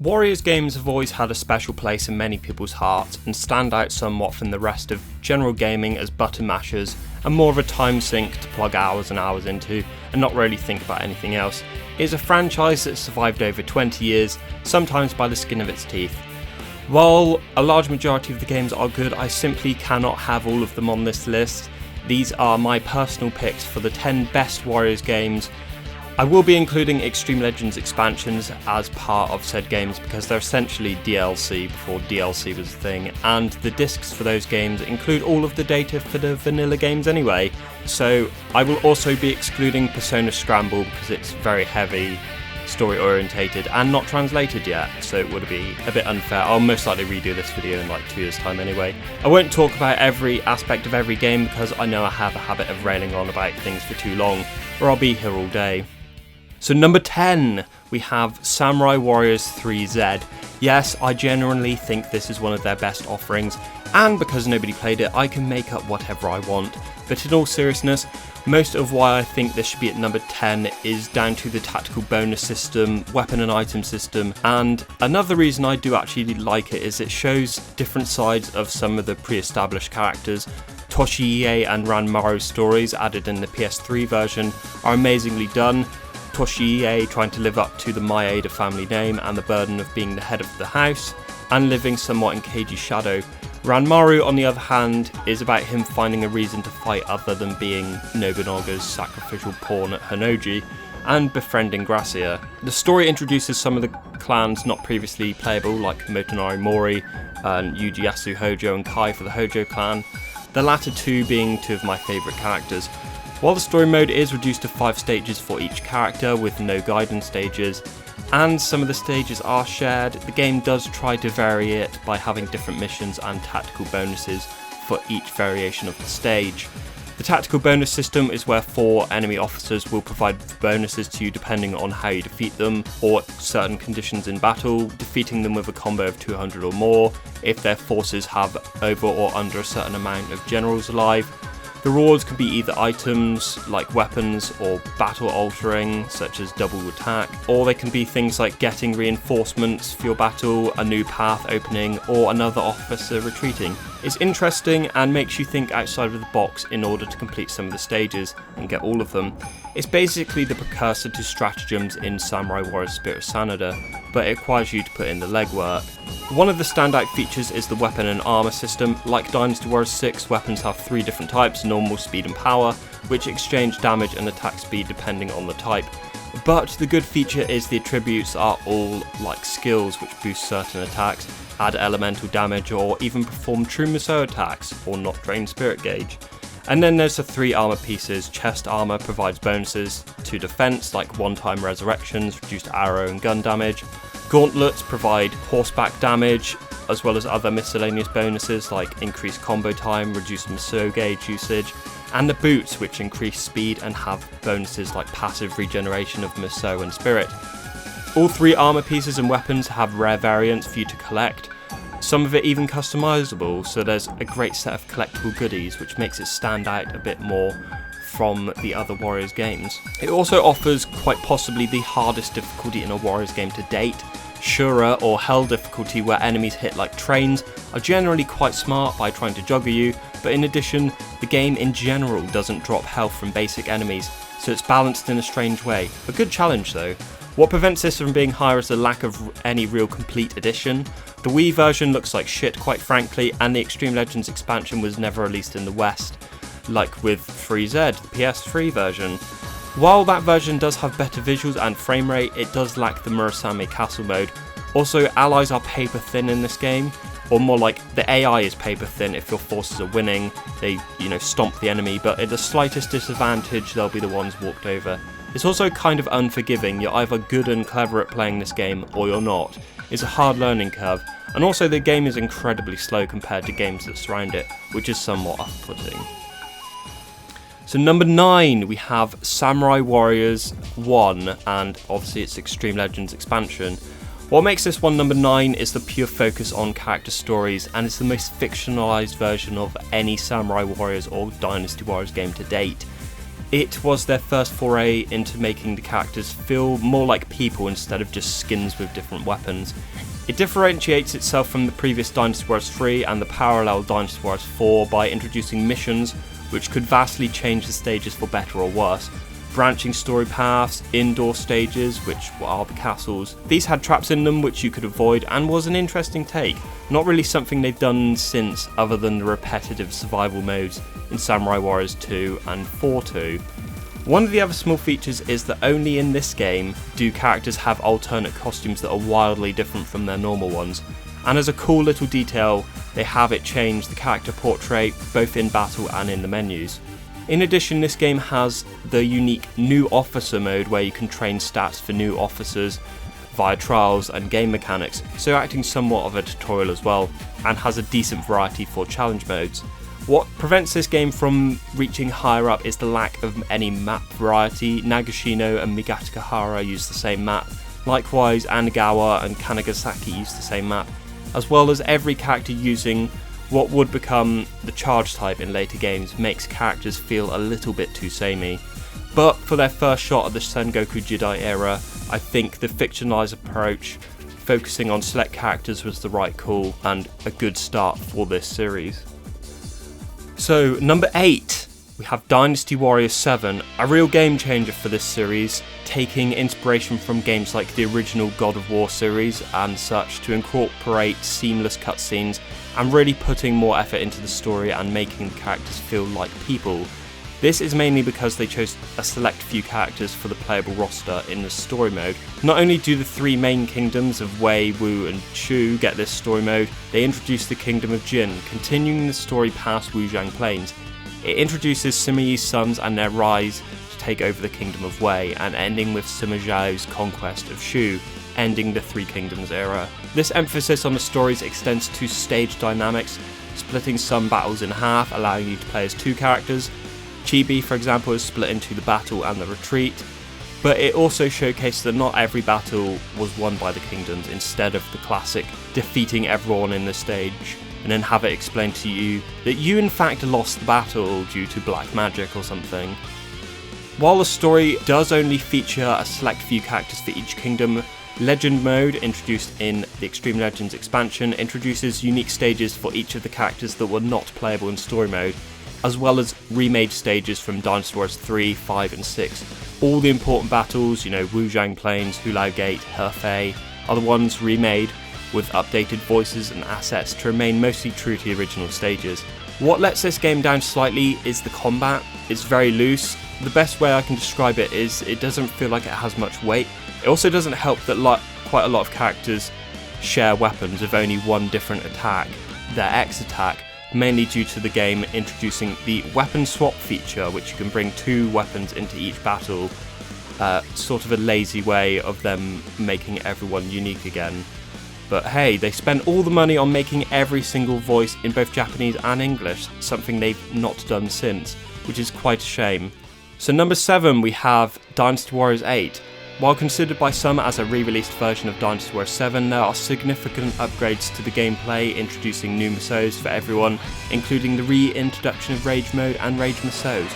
Warriors games have always had a special place in many people's hearts and stand out somewhat from the rest of general gaming as button mashers and more of a time sink to plug hours and hours into and not really think about anything else. It is a franchise that survived over 20 years, sometimes by the skin of its teeth. While a large majority of the games are good, I simply cannot have all of them on this list. These are my personal picks for the 10 best Warriors games. I will be including Extreme Legends expansions as part of said games because they're essentially DLC before DLC was a thing, and the discs for those games include all of the data for the vanilla games anyway. So I will also be excluding Persona Scramble because it's very heavy, story orientated and not translated yet, so it would be a bit unfair. I'll most likely redo this video in like 2 years time anyway. I won't talk about every aspect of every game because I know I have a habit of railing on about things for too long, or I'll be here all day. So number 10, we have Samurai Warriors 3Z. Yes, I genuinely think this is one of their best offerings, and because nobody played it, I can make up whatever I want. But in all seriousness, most of why I think this should be at number 10 is down to the tactical bonus system, weapon and item system, and another reason I do actually like it is it shows different sides of some of the pre-established characters. Toshiie and Ranmaru's stories added in the PS3 version are amazingly done. Toshiie trying to live up to the Maeda family name and the burden of being the head of the house, and living somewhat in Keiji's shadow. Ranmaru, on the other hand, is about him finding a reason to fight other than being Nobunaga's sacrificial pawn at Honnouji, and befriending Gracia. The story introduces some of the clans not previously playable, like Motonari Mori and Yuji Hojo and Kai for the Hojo clan, the latter two being two of my favourite characters. While the story mode is reduced to 5 stages for each character with no guidance stages, and some of the stages are shared, the game does try to vary it by having different missions and tactical bonuses for each variation of the stage. The tactical bonus system is where 4 enemy officers will provide bonuses to you depending on how you defeat them, or certain conditions in battle, defeating them with a combo of 200 or more, if their forces have over or under a certain amount of generals alive. The rewards can be either items like weapons or battle altering such as double attack, or they can be things like getting reinforcements for your battle, a new path opening, or another officer retreating. It's interesting and makes you think outside of the box in order to complete some of the stages and get all of them. It's basically the precursor to stratagems in Samurai Warriors Spirit of Sanada, but it requires you to put in the legwork. One of the standout features is the weapon and armour system. Like Dynasty Warriors 6, weapons have 3 different types: normal, speed and power, which exchange damage and attack speed depending on the type. But the good feature is the attributes are all like skills which boost certain attacks, add elemental damage, or even perform true Musou attacks, or not drain spirit gauge. And then there's the 3 armour pieces. Chest armour provides bonuses to defense like one-time resurrections, reduced arrow and gun damage. Gauntlets provide horseback damage, as well as other miscellaneous bonuses like increased combo time, reduced Musou gauge usage, and the boots, which increase speed and have bonuses like passive regeneration of Musou and spirit. All 3 armour pieces and weapons have rare variants for you to collect, some of it even customizable, so there's a great set of collectible goodies which makes it stand out a bit more from the other Warriors games. It also offers quite possibly the hardest difficulty in a Warriors game to date. Shura or Hell difficulty, where enemies hit like trains, are generally quite smart by trying to juggle you, but in addition, the game in general doesn't drop health from basic enemies, so it's balanced in a strange way. A good challenge though. What prevents this from being higher is the lack of any real complete edition. The Wii version looks like shit, quite frankly, and the Extreme Legends expansion was never released in the West, like with 3Z, the PS3 version. While that version does have better visuals and frame rate, it does lack the Murasame Castle mode. Also, allies are paper thin in this game, or more like the AI is paper thin. If your forces are winning, they stomp the enemy, but at the slightest disadvantage, they'll be the ones walked over. It's also kind of unforgiving. You're either good and clever at playing this game, or you're not. It's a hard learning curve, and also the game is incredibly slow compared to games that surround it, which is somewhat off-putting. So number 9, we have Samurai Warriors 1, and obviously its Extreme Legends expansion. What makes this one number 9 is the pure focus on character stories, and it's the most fictionalized version of any Samurai Warriors or Dynasty Warriors game to date. It was their first foray into making the characters feel more like people instead of just skins with different weapons. It differentiates itself from the previous Dynasty Warriors 3 and the parallel Dynasty Warriors 4 by introducing missions which could vastly change the stages for better or worse. Branching story paths, indoor stages, which are the castles. These had traps in them which you could avoid and was an interesting take. Not really something they've done since other than the repetitive survival modes in Samurai Warriors 2 and 4-2. One of the other small features is that only in this game do characters have alternate costumes that are wildly different from their normal ones. And as a cool little detail, they have it change the character portrait both in battle and in the menus. In addition, this game has the unique New Officer mode where you can train stats for new officers via trials and game mechanics, so acting somewhat of a tutorial as well, and has a decent variety for challenge modes. What prevents this game from reaching higher up is the lack of any map variety. Nagashino and Migatakahara use the same map, likewise Anagawa and Kanagasaki use the same map, as well as every character using what would become the charge type in later games makes characters feel a little bit too samey. But for their first shot of the Sengoku Jidai era, I think the fictionalized approach, focusing on select characters, was the right call and a good start for this series. So, number 8, we have Dynasty Warriors 7, a real game changer for this series, taking inspiration from games like the original God of War series and such to incorporate seamless cutscenes and really putting more effort into the story and making the characters feel like people. This is mainly because they chose a select few characters for the playable roster in the story mode. Not only do the 3 main kingdoms of Wei, Wu and Shu get this story mode, they introduce the Kingdom of Jin, continuing the story past Wuzhang Plains. It introduces Sima Yi's sons and their rise to take over the Kingdom of Wei, and ending with Sima Zhao's conquest of Shu, ending the Three Kingdoms era. This emphasis on the stories extends to stage dynamics, splitting some battles in half, allowing you to play as 2 characters. Chibi, for example, is split into the battle and the retreat, but it also showcased that not every battle was won by the kingdoms, instead of the classic defeating everyone in the stage and then have it explained to you that you in fact lost the battle due to black magic or something. While the story does only feature a select few characters for each kingdom, Legend mode, introduced in the Extreme Legends expansion, introduces unique stages for each of the characters that were not playable in story mode, as well as remade stages from Dynasty Warriors 3, 5 and 6. All the important battles, Wuzhang Plains, Hulao Gate, Hefei, are the ones remade with updated voices and assets to remain mostly true to the original stages. What lets this game down slightly is the combat. It's very loose. The best way I can describe it is it doesn't feel like it has much weight. It also doesn't help that quite a lot of characters share weapons with only one different attack, their X attack, mainly due to the game introducing the weapon swap feature, which you can bring 2 weapons into each battle, sort of a lazy way of them making everyone unique again. But hey, they spent all the money on making every single voice in both Japanese and English, something they've not done since, which is quite a shame. So number 7, we have Dynasty Warriors 8. While considered by some as a re-released version of Dynasty Warriors 7, there are significant upgrades to the gameplay, introducing new Musous for everyone, including the reintroduction of Rage Mode and Rage Musous.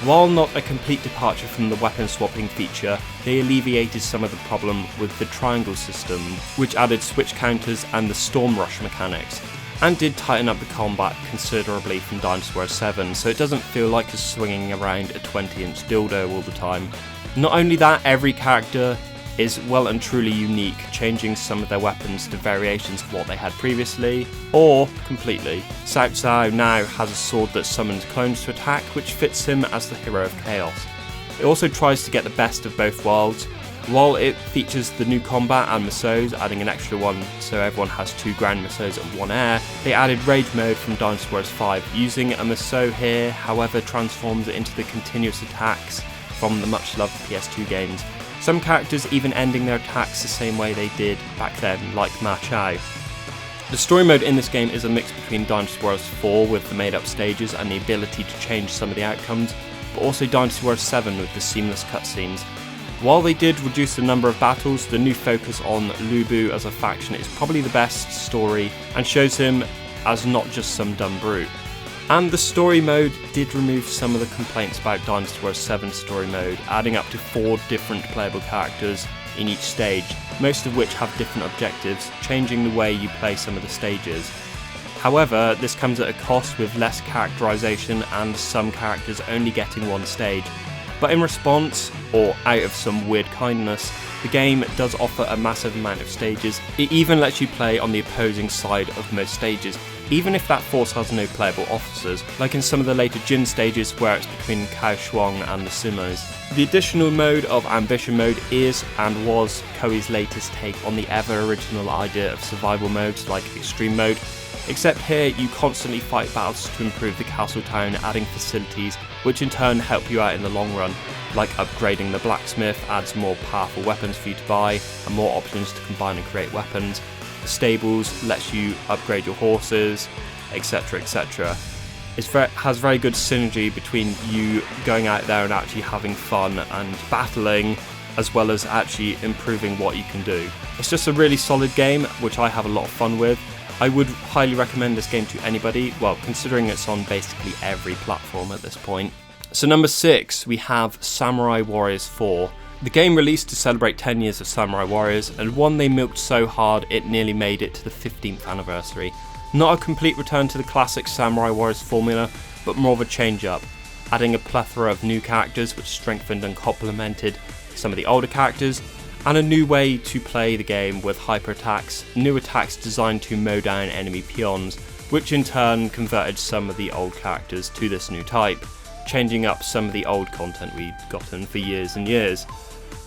While not a complete departure from the weapon swapping feature, they alleviated some of the problem with the triangle system, which added switch counters and the Storm Rush mechanics, and did tighten up the combat considerably from Dynasty Warriors 7, so it doesn't feel like you're swinging around a 20-inch dildo all the time. Not only that, every character is well and truly unique, changing some of their weapons to variations of what they had previously, or completely. Cao Cao now has a sword that summons clones to attack, which fits him as the hero of chaos. It also tries to get the best of both worlds. While it features the new combat and Musous, adding an extra one so everyone has 2 ground Musous and 1 air, they added Rage Mode from Dynasty Warriors 5. Using a Musou here, however, transforms it into the continuous attacks from the much-loved PS2 games. Some characters even ending their attacks the same way they did back then, like Ma Chao. The story mode in this game is a mix between Dynasty Warriors 4 with the made-up stages and the ability to change some of the outcomes, but also Dynasty Warriors 7 with the seamless cutscenes. While they did reduce the number of battles, the new focus on Lu Bu as a faction is probably the best story and shows him as not just some dumb brute. And the story mode did remove some of the complaints about Dynasty Warriors 7 story mode, adding up to 4 different playable characters in each stage, most of which have different objectives, changing the way you play some of the stages. However, this comes at a cost with less characterization and some characters only getting one stage. But in response, or out of some weird kindness, the game does offer a massive amount of stages. It even lets you play on the opposing side of most stages, even if that force has no playable officers, like in some of the later Jin stages where it's between Kao Shuang and the Sumos. The additional mode of Ambition Mode is and was Koei's latest take on the ever original idea of survival modes like Extreme Mode, except here you constantly fight battles to improve the castle town, adding facilities which in turn help you out in the long run, like upgrading the blacksmith adds more powerful weapons for you to buy and more options to combine and create weapons. The stables lets you upgrade your horses, etc, etc. It has very good synergy between you going out there and actually having fun and battling, as well as actually improving what you can do. It's just a really solid game, which I have a lot of fun with. I would highly recommend this game to anybody, well, considering it's on basically every platform at this point. So number 6, we have Samurai Warriors 4. The game released to celebrate 10 years of Samurai Warriors, and one they milked so hard it nearly made it to the 15th anniversary. Not a complete return to the classic Samurai Warriors formula, but more of a change up, adding a plethora of new characters which strengthened and complemented some of the older characters, and a new way to play the game with hyper attacks, new attacks designed to mow down enemy peons, which in turn converted some of the old characters to this new type, changing up some of the old content we'd gotten for years and years.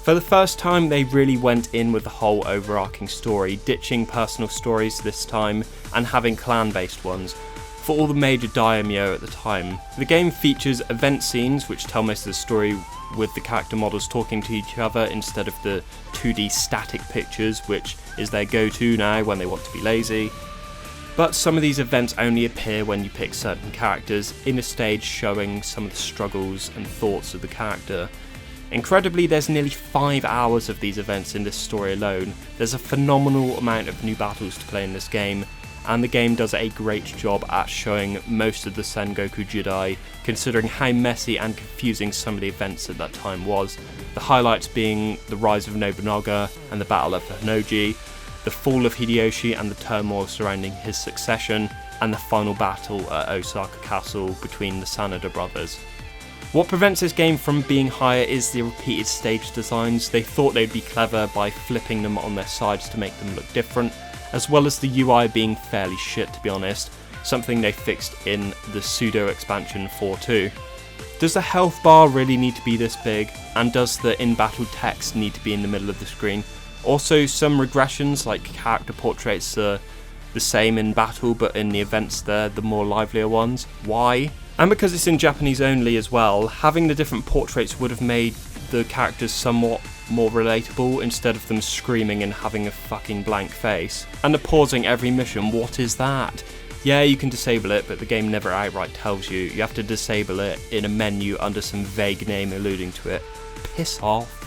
For the first time, they really went in with the whole overarching story, ditching personal stories this time and having clan-based ones for all the major daimyo at the time. The game features event scenes which tell most of the story with the character models talking to each other instead of the 2D static pictures, which is their go-to now when they want to be lazy. But some of these events only appear when you pick certain characters in a stage showing some of the struggles and thoughts of the character. Incredibly, there's nearly 5 hours of these events in this story alone. There's a phenomenal amount of new battles to play in this game, and the game does a great job at showing most of the Sengoku Jidai, considering how messy and confusing some of the events at that time was. The highlights being the rise of Nobunaga and the Battle of Honnouji, the fall of Hideyoshi and the turmoil surrounding his succession, and the final battle at Osaka Castle between the Sanada brothers. What prevents this game from being higher is the repeated stage designs. They thought they'd be clever by flipping them on their sides to make them look different, as well as the UI being fairly shit, to be honest, something they fixed in the pseudo expansion 4.2. Does the health bar really need to be this big? And does the in-battle text need to be in the middle of the screen? Also, some regressions, like character portraits, are the same in battle, but in the events they're the more livelier ones. Why? And because it's in Japanese only as well, having the different portraits would have made the characters somewhat more relatable instead of them screaming and having a fucking blank face. And the pausing every mission, what is that? Yeah, you can disable it, but the game never outright tells you. You have to disable it in a menu under some vague name alluding to it. Piss off.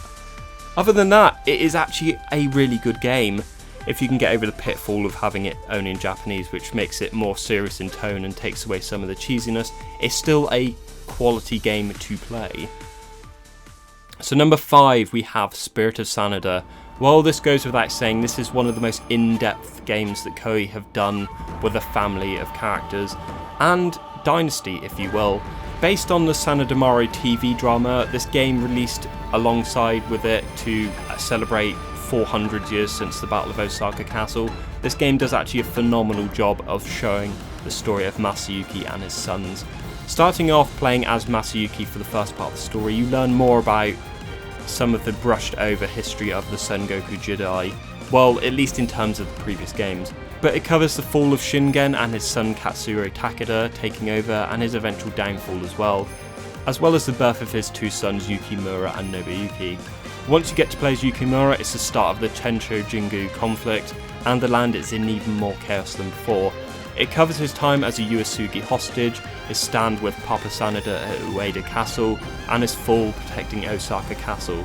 Other than that, it is actually a really good game. If you can get over the pitfall of having it only in Japanese, which makes it more serious in tone and takes away some of the cheesiness, it's still a quality game to play. So number 5, we have Spirit of Sanada. Well, this goes without saying, this is one of the most in-depth games that Koei have done with a family of characters, and Dynasty, if you will. Based on the Sanada Maru TV drama, this game released alongside with it to celebrate 400 years since the Battle of Osaka Castle. This game does actually a phenomenal job of showing the story of Masayuki and his sons. Starting off playing as Masayuki for the first part of the story, you learn more about some of the brushed over history of the Sengoku Jidai, well, at least in terms of the previous games. But it covers the fall of Shingen and his son Katsuro Takeda taking over and his eventual downfall as well as the birth of his 2 sons Yukimura and Nobuyuki. Once you get to play as Yukimura, it's the start of the Tensho Jingu conflict, and the land is in even more chaos than before. It covers his time as a Uesugi hostage, his stand with Papa Sanada at Ueda Castle, and his fall protecting Osaka Castle.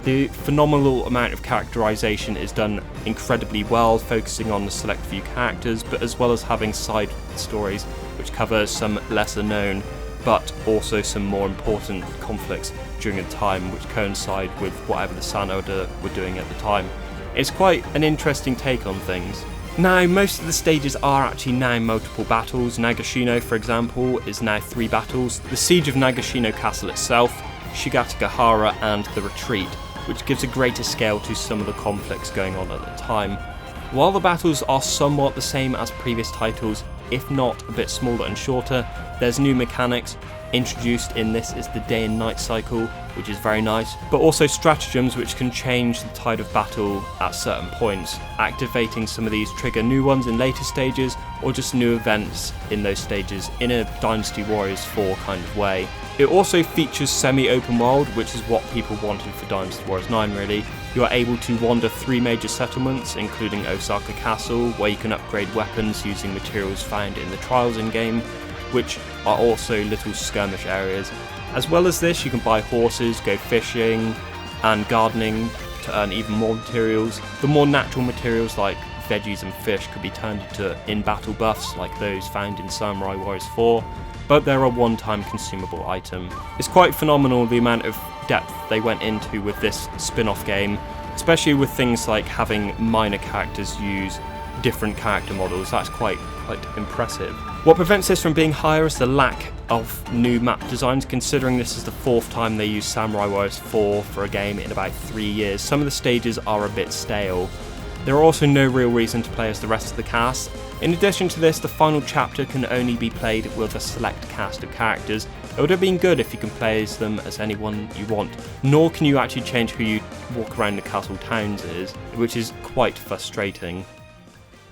The phenomenal amount of characterization is done incredibly well, focusing on the select few characters, but as well as having side stories which cover some lesser known but also some more important conflicts during a time which coincide with whatever the Sun Elder were doing at the time. It's quite an interesting take on things. Now, most of the stages are actually now multiple battles. Nagashino, for example, is now 3 battles. The Siege of Nagashino Castle itself, Shigatagahara, and the Retreat, which gives a greater scale to some of the conflicts going on at the time. While the battles are somewhat the same as previous titles, if not a bit smaller and shorter, there's new mechanics. Introduced in this is the day and night cycle, which is very nice, but also stratagems which can change the tide of battle at certain points. Activating some of these trigger new ones in later stages, or just new events in those stages in a Dynasty Warriors 4 kind of way. It also features semi-open world, which is what people wanted for Dynasty Warriors 9 really. You are able to wander 3 major settlements, including Osaka Castle, where you can upgrade weapons using materials found in the Trials in-game, which are also little skirmish areas. As well as this, you can buy horses, go fishing and gardening to earn even more materials. The more natural materials like veggies and fish could be turned into in-battle buffs like those found in Samurai Warriors 4, but they're a one-time consumable item. It's quite phenomenal the amount of depth they went into with this spin-off game, especially with things like having minor characters use different character models. That's quite impressive. What prevents this from being higher is the lack of new map designs, considering this is the 4th time they use Samurai Warriors 4 for a game in about 3 years. Some of the stages are a bit stale. There are also no real reason to play as the rest of the cast. In addition to this, the final chapter can only be played with a select cast of characters. It would have been good if you can play as them as anyone you want, nor can you actually change who you walk around the castle towns as, which is quite frustrating.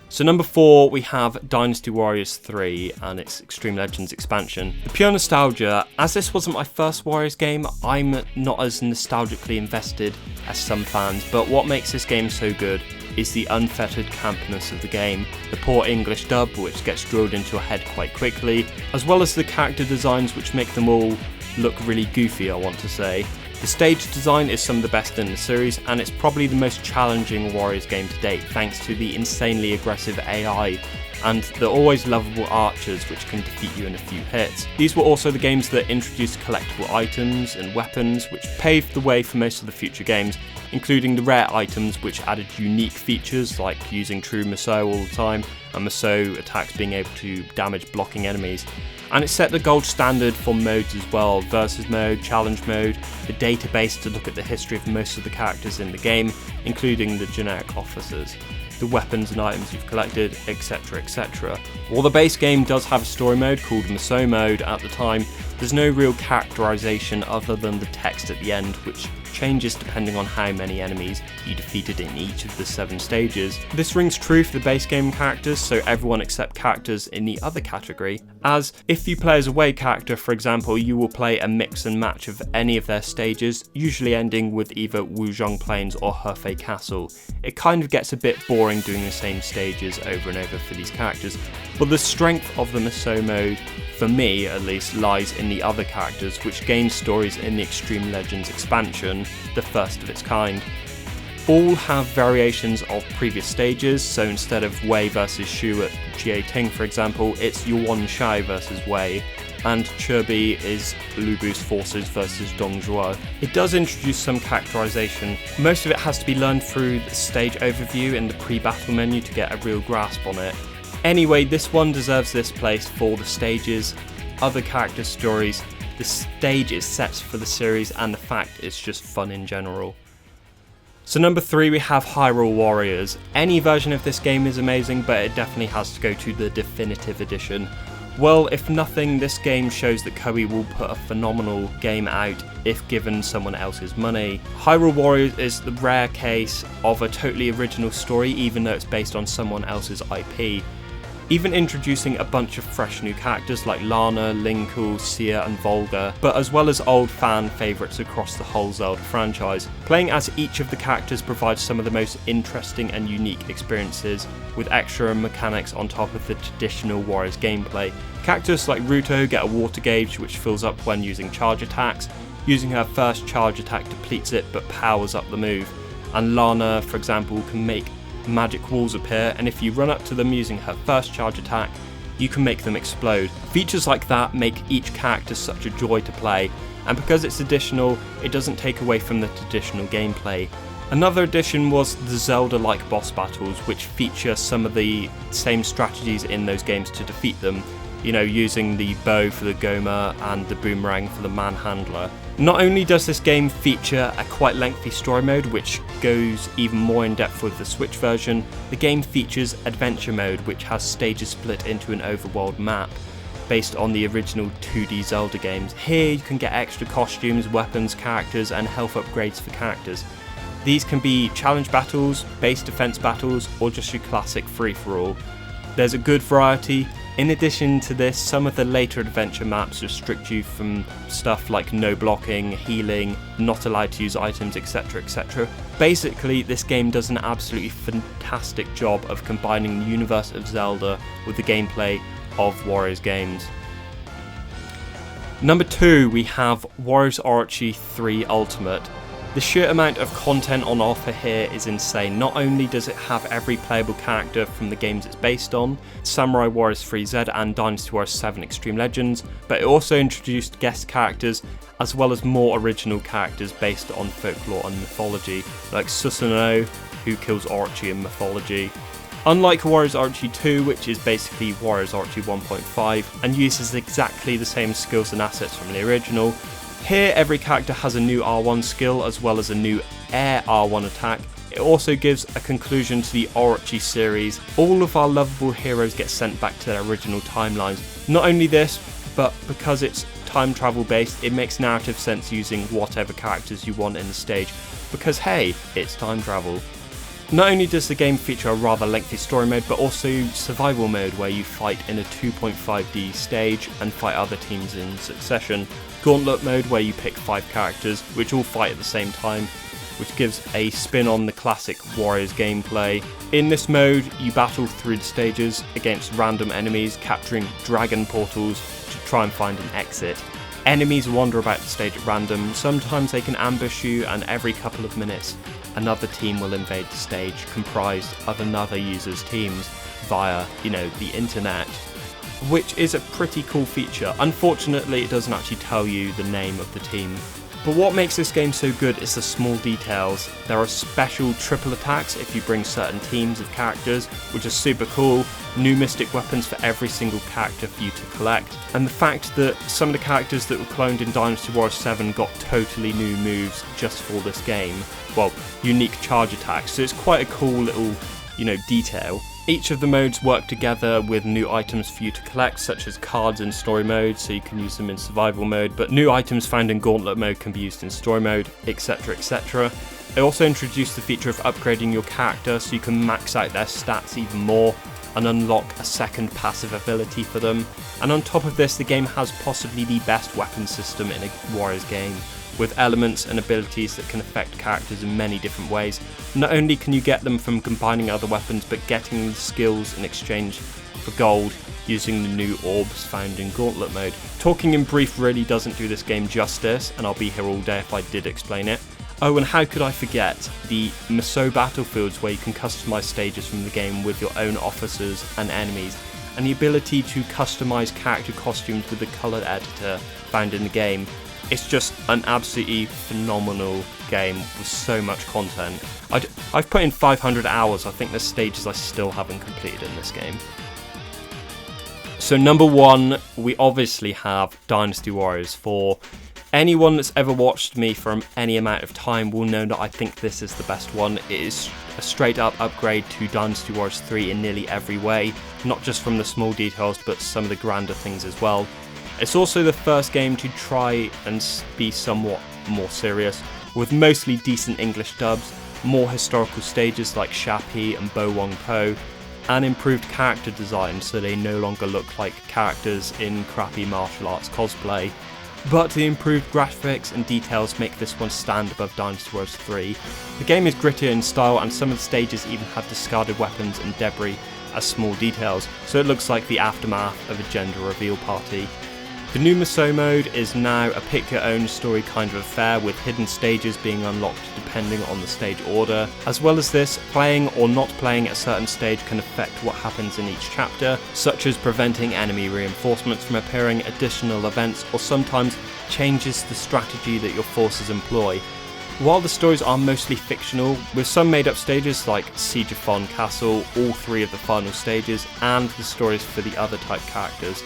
So number 4, we have Dynasty Warriors 3 and its Extreme Legends expansion. The pure nostalgia, as this wasn't my first Warriors game, I'm not as nostalgically invested as some fans, but what makes this game so good is the unfettered campness of the game, the poor English dub which gets drilled into your head quite quickly, as well as the character designs which make them all look really goofy, I want to say. The stage design is some of the best in the series, and it's probably the most challenging Warriors game to date thanks to the insanely aggressive AI and the always lovable archers which can defeat you in a few hits. These were also the games that introduced collectible items and weapons which paved the way for most of the future games, including the rare items which added unique features like using true Musou all the time and Musou attacks being able to damage blocking enemies. And it set the gold standard for modes as well: versus mode, challenge mode, the database to look at the history of most of the characters in the game, including the generic officers, the weapons and items you've collected, etc, etc. While the base game does have a story mode called Musou mode at the time, there's no real characterization other than the text at the end, which changes depending on how many enemies you defeated in each of the 7 stages. This rings true for the base game characters, so everyone except characters in the other category, as if you play as a away character, for example, you will play a mix and match of any of their stages, usually ending with either Wuzhong Plains or Hefei Castle. It kind of gets a bit boring doing the same stages over and over for these characters, but the strength of the Musou mode, for me at least, lies in the other characters, which gain stories in the Extreme Legends expansion, the first of its kind. All have variations of previous stages, so instead of Wei versus Shu at Jieting, for example, it's Yuan Shai versus Wei, and Chirbi is Lu Bu's forces versus Dongzhuo. It does introduce some characterization. Most of it has to be learned through the stage overview in the pre-battle menu to get a real grasp on it. Anyway, this one deserves this place for the stages, other character stories, the stage it sets for the series, and the fact it's just fun in general. So number 3, we have Hyrule Warriors. Any version of this game is amazing, but it definitely has to go to the definitive edition. Well, if nothing, this game shows that Koei will put a phenomenal game out if given someone else's money. Hyrule Warriors is the rare case of a totally original story, even though it's based on someone else's IP. Even introducing a bunch of fresh new characters like Lana, Linkle, Sia and Volga, but as well as old fan favourites across the whole Zelda franchise. Playing as each of the characters provides some of the most interesting and unique experiences, with extra mechanics on top of the traditional Warriors gameplay. Characters like Ruto get a water gauge which fills up when using charge attacks, Using her first charge attack depletes it but powers up the move. And Lana, for example, can make magic walls appear, and if you run up to them using her first charge attack, you can make them explode. Features like that make each character such a joy to play, and because it's additional, it doesn't take away from the traditional gameplay. Another addition was the Zelda-like boss battles, which feature some of the same strategies in those games to defeat them, using the bow for the Goma and the boomerang for the Manhandler. Not only does this game feature a quite lengthy story mode, which goes even more in depth with the Switch version, the game features Adventure Mode, which has stages split into an overworld map based on the original 2D Zelda games. Here you can get extra costumes, weapons, characters, and health upgrades for characters. These can be challenge battles, base defense battles, or just your classic free-for-all. There's a good variety. In addition to this, some of the later adventure maps restrict you from stuff like no blocking, healing, not allowed to use items, etc, etc. Basically, this game does an absolutely fantastic job of combining the universe of Zelda with the gameplay of Warriors games. Number 2, we have Warriors Orochi 3 Ultimate. The sheer amount of content on offer here is insane. Not only does it have every playable character from the games it's based on, Samurai Warriors 3Z and Dynasty Warriors 7 Extreme Legends, but it also introduced guest characters as well as more original characters based on folklore and mythology, like Susanoo, who kills Orochi in mythology. Unlike Warriors Orochi 2, which is basically Warriors Orochi 1.5 and uses exactly the same skills and assets from the original, here every character has a new R1 skill as well as a new air R1 attack. It also gives a conclusion to the Orochi series. All of our lovable heroes get sent back to their original timelines. Not only this, but because it's time travel based, it makes narrative sense using whatever characters you want in the stage, because hey, it's time travel. Not only does the game feature a rather lengthy story mode, but also survival mode where you fight in a 2.5D stage and fight other teams in succession. Gauntlet mode where you pick 5 characters which all fight at the same time, which gives a spin on the classic Warriors gameplay. In this mode, you battle through the stages against random enemies, capturing dragon portals to try and find an exit. Enemies wander about the stage at random, sometimes they can ambush you, and every couple of minutes another team will invade the stage comprised of another user's teams via, the internet, which is a pretty cool feature. Unfortunately, it doesn't actually tell you the name of the team. But what makes this game so good is the small details. There are special triple attacks if you bring certain teams of characters, which is super cool, new mystic weapons for every single character for you to collect, and the fact that some of the characters that were cloned in Dynasty Warriors 7 got totally new moves just for this game. Well, unique charge attacks, so it's quite a cool little, detail. Each of the modes work together with new items for you to collect, such as cards in story mode, so you can use them in survival mode, but new items found in gauntlet mode can be used in story mode, etc, etc. It also introduced the feature of upgrading your character so you can max out their stats even more and unlock a second passive ability for them. And on top of this, the game has possibly the best weapon system in a Warriors game, with elements and abilities that can affect characters in many different ways. Not only can you get them from combining other weapons, but getting the skills in exchange for gold using the new orbs found in Gauntlet mode. Talking in brief really doesn't do this game justice, and I'll be here all day if I did explain it. Oh, and how could I forget the Musou battlefields where you can customize stages from the game with your own officers and enemies, and the ability to customize character costumes with the color editor found in the game. It's just an absolutely phenomenal game with so much content. I've put in 500 hours. I think there's stages I still haven't completed in this game. So number 1, we obviously have Dynasty Warriors. For anyone that's ever watched me for any amount of time will know that I think this is the best one. It is a straight up upgrade to Dynasty Warriors 3 in nearly every way, not just from the small details but some of the grander things as well. It's also the first game to try and be somewhat more serious, with mostly decent English dubs, more historical stages like Shapi and Bo Wong Po, and improved character design so they no longer look like characters in crappy martial arts cosplay. But the improved graphics and details make this one stand above Dynasty Warriors 3. The game is grittier in style, and some of the stages even have discarded weapons and debris as small details, so it looks like the aftermath of a gender reveal party. The new Musou mode is now a pick-your-own story kind of affair, with hidden stages being unlocked depending on the stage order. As well as this, playing or not playing a certain stage can affect what happens in each chapter, such as preventing enemy reinforcements from appearing, additional events, or sometimes changes the strategy that your forces employ. While the stories are mostly fictional, with some made-up stages like Siege of Fon Castle, all 3 of the final stages, and the stories for the other type characters.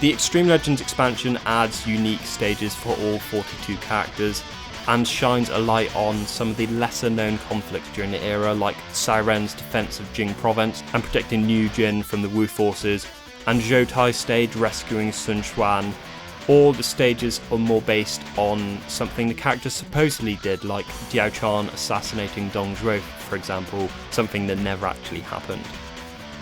The Extreme Legends expansion adds unique stages for all 42 characters, and shines a light on some of the lesser known conflicts during the era, like Siren's defense of Jing province and protecting New Jin from the Wu forces, and Zhou Tai's stage rescuing Sun Xuan. All the stages are more based on something the characters supposedly did, like Diao Chan assassinating Dong Zhuo, for example, something that never actually happened.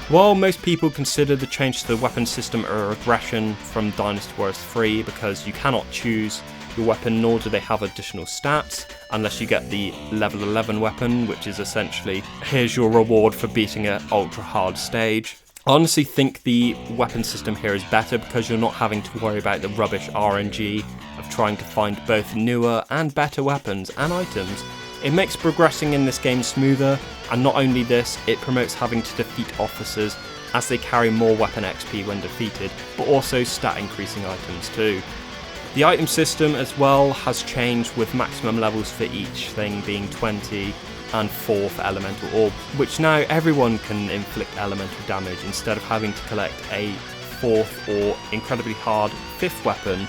While most people consider the change to the weapon system a regression from Dynasty Warriors 3 because you cannot choose your weapon, nor do they have additional stats unless you get the level 11 weapon, which is essentially here's your reward for beating an ultra hard stage. I honestly think the weapon system here is better because you're not having to worry about the rubbish RNG of trying to find both newer and better weapons and items. It makes progressing in this game smoother, and not only this, it promotes having to defeat officers as they carry more weapon XP when defeated, but also stat increasing items too. The item system as well has changed, with maximum levels for each thing being 20 and 4 for elemental orb, which now everyone can inflict elemental damage instead of having to collect a 4th or incredibly hard 5th weapon.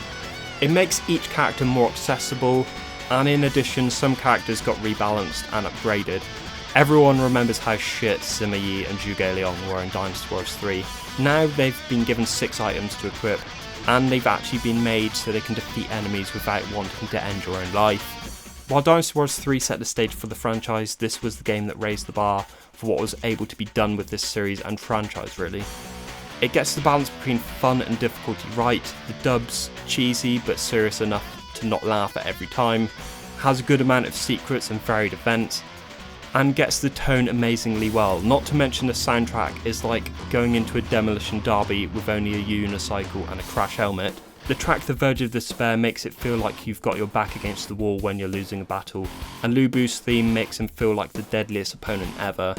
It makes each character more accessible, and in addition some characters got rebalanced and upgraded. Everyone remembers how shit Sima Yi and Zhuge Liang were in Dynasty Warriors 3. Now they've been given 6 items to equip, and they've actually been made so they can defeat enemies without wanting to end your own life. While Dynasty Warriors 3 set the stage for the franchise, this was the game that raised the bar for what was able to be done with this series and franchise really. It gets the balance between fun and difficulty right, the dub's cheesy but serious enough to not laugh at every time, has a good amount of secrets and varied events, and gets the tone amazingly well. Not to mention the soundtrack is like going into a demolition derby with only a unicycle and a crash helmet. The track The Verge of Despair makes it feel like you've got your back against the wall when you're losing a battle, and Lu Bu's theme makes him feel like the deadliest opponent ever.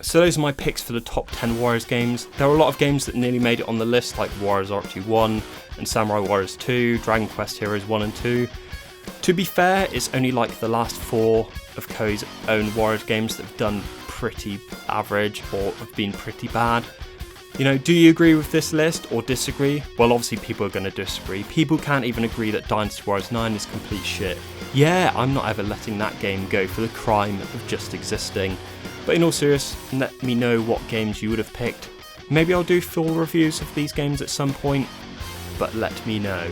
So those are my picks for the top 10 Warriors games. There are a lot of games that nearly made it on the list, like Warriors Arcadia 1 and Samurai Warriors 2, Dragon Quest Heroes 1 and 2. To be fair, it's only like the last 4 of Koei's own Warriors games that have done pretty average or have been pretty bad. You know, do you agree with this list or disagree? Well, obviously people are going to disagree. People can't even agree that Dynasty Warriors 9 is complete shit. Yeah, I'm not ever letting that game go for the crime of just existing. But in all seriousness, let me know what games you would have picked. Maybe I'll do full reviews of these games at some point, but let me know.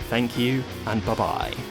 Thank you, and bye bye.